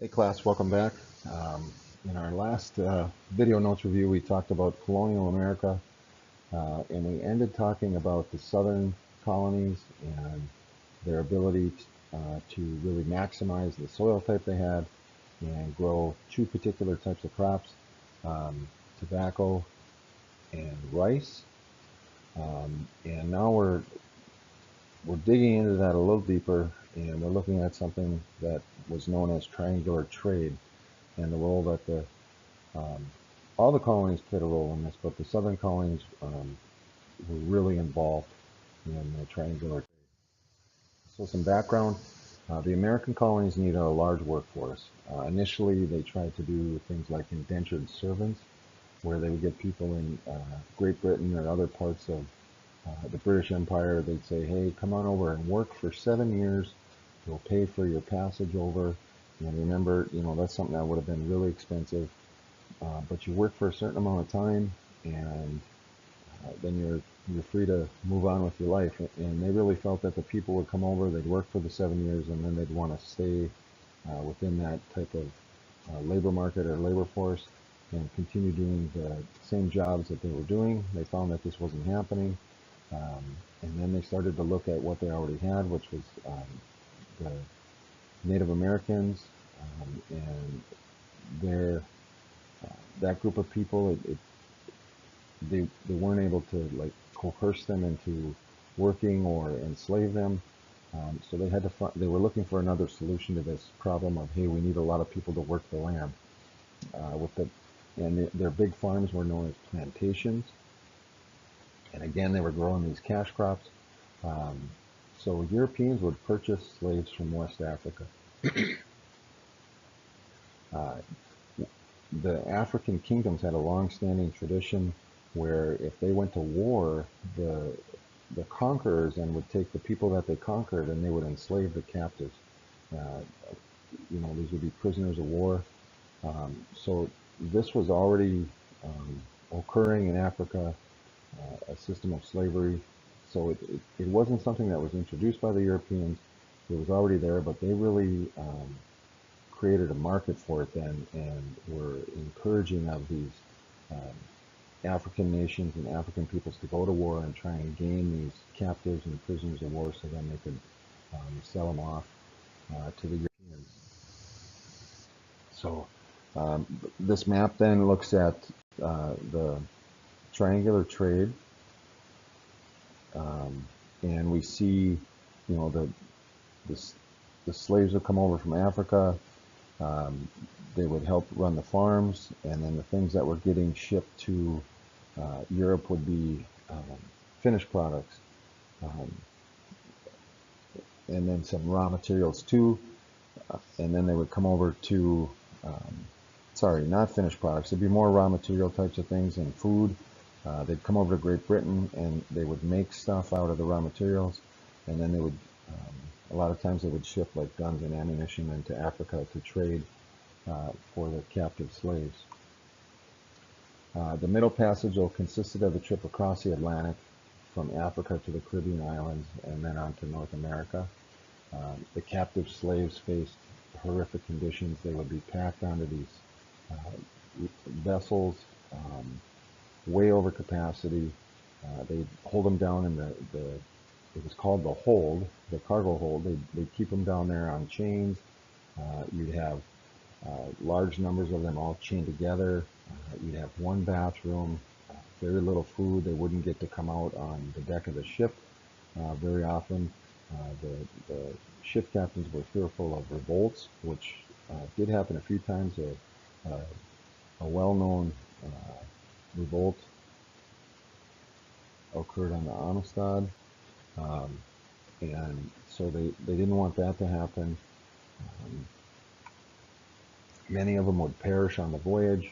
Hey class, welcome back. In our last video notes review, we talked about colonial America, and we ended talking about the southern colonies and their ability to really maximize the soil type they had and grow two particular types of crops, tobacco and rice. And now we're digging into that a little deeper, and we're looking at something that was known as triangular trade and the role that um, all the colonies played a role in this, but the southern colonies were really involved in the triangular trade. So some background, the American colonies needed a large workforce. Initially, they tried to do things like indentured servants, where they would get people in Great Britain or other parts of the British Empire. They'd say, hey, come on over and work for 7 years. We'll pay for your passage over. And remember, that's something that would have been really expensive. But you work for a certain amount of time, and then you're free to move on with your life. And they really felt that the people would come over, they'd work for the 7 years, and then they'd want to stay within that type of labor market or labor force and continue doing the same jobs that they were doing. They found that this wasn't happening, and then they started to look at what they already had, which was the Native Americans, and their that group of people. They weren't able to like coerce them into working or enslave them. So they had to they were looking for another solution to this problem of, hey, we need a lot of people to work the land. With the and their big farms were known as plantations, and again they were growing these cash crops. Um, so Europeans would purchase slaves from West Africa. Uh, the African kingdoms had a long-standing tradition where if they went to war, the conquerors then would take the people that they conquered and they would enslave the captives. Uh, these would be prisoners of war. So this was already occurring in Africa, a system of slavery. So it wasn't something that was introduced by the Europeans. It was already there, but they really created a market for it then and were encouraging of these um, African nations and African peoples to go to war and try and gain these captives and prisoners of war so then they could sell them off to the Europeans. So this map then looks at the triangular trade, um, and we see, the, the slaves would come over from Africa. Um, they would help run the farms, and then the things that were getting shipped to Europe would be finished products, um, and then some raw materials too. And then they would come over to, um, sorry, not finished products. It'd be more raw material types of things and food. They'd come over to Great Britain and they would make stuff out of the raw materials, and then they would, a lot of times they would ship like guns and ammunition into Africa to trade for the captive slaves. The Middle Passage consisted of the trip across the Atlantic from Africa to the Caribbean islands and then on to North America. The captive slaves faced horrific conditions. They would be packed onto these vessels, way over capacity. They'd hold them down in it was called the hold, the cargo hold. They'd keep them down there on chains. You'd have large numbers of them all chained together. You'd have one bathroom, very little food. They wouldn't get to come out on the deck of the ship very often. The ship captains were fearful of revolts, which did happen a few times. A well-known revolt occurred on the Amistad, um, and so they didn't want that to happen. Um, Many of them would perish on the voyage,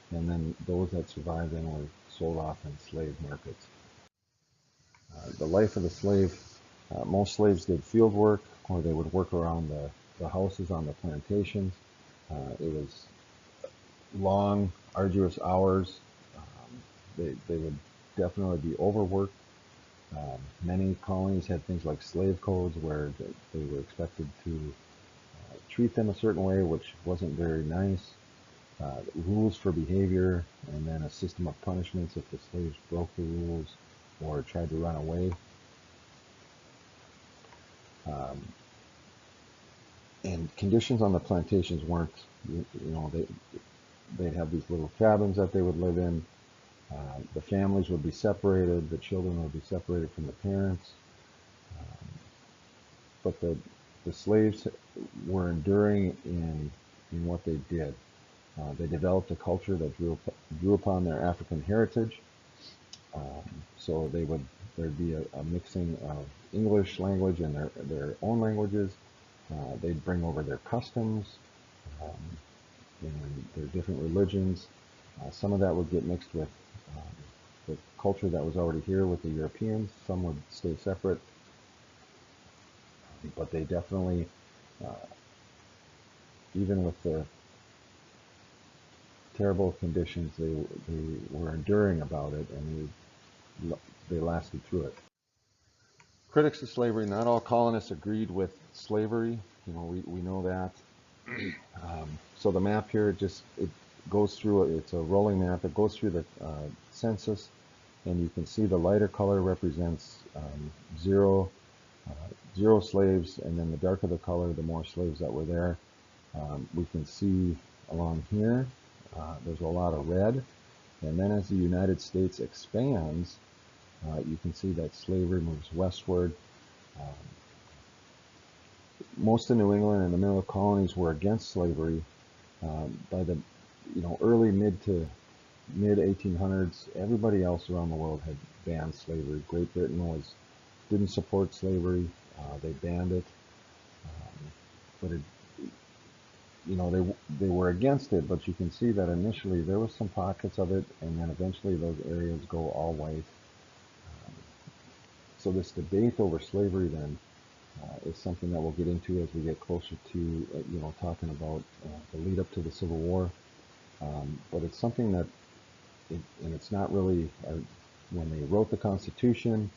and then those that survived then were sold off in slave markets. The life of the slave, most slaves did field work, or they would work around the houses on the plantations. It was long, arduous hours. They would definitely be overworked. Many colonies had things like slave codes where they were expected to treat them a certain way, which wasn't very nice. Rules for behavior, and then a system of punishments if the slaves broke the rules or tried to run away. And conditions on the plantations weren't, they'd have these little cabins that they would live in. The families would be separated, the children would be separated from the parents. But the slaves were enduring in what they did. They developed a culture that drew upon their African heritage. So there'd be a mixing of English language and their own languages. They'd bring over their customs and their different religions. Some of that would get mixed with the culture that was already here with the Europeans. Some would stay separate. But they definitely, even with the terrible conditions, they were enduring about it, and they lasted through it. Critics of slavery, not all colonists agreed with slavery. We know that. So the map here, it goes through, it's a rolling map. It goes through the census, and you can see the lighter color represents zero slaves, and then the darker the color, the more slaves that were there. We can see along here, there's a lot of red, and then as the United States expands, you can see that slavery moves westward. Most of New England and the middle colonies were against slavery. By the early mid 1800s, everybody else around the world had banned slavery. Great Britain didn't support slavery. They banned it, but they were against it. But you can see that initially there was some pockets of it, and then eventually those areas go all white. So this debate over slavery then is something that we'll get into as we get closer to talking about the lead up to the Civil War. But it's something that, and it's not really when they wrote the Constitution.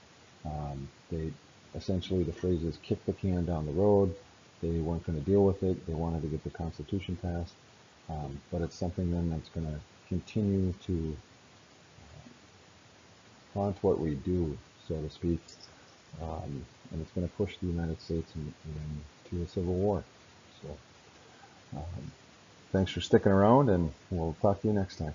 They essentially, the phrase is kick the can down the road. They weren't going to deal with it. They wanted to get the Constitution passed. But it's something then that's going to continue to haunt what we do, so to speak. And it's going to push the United States into a civil war. So thanks for sticking around, and we'll talk to you next time.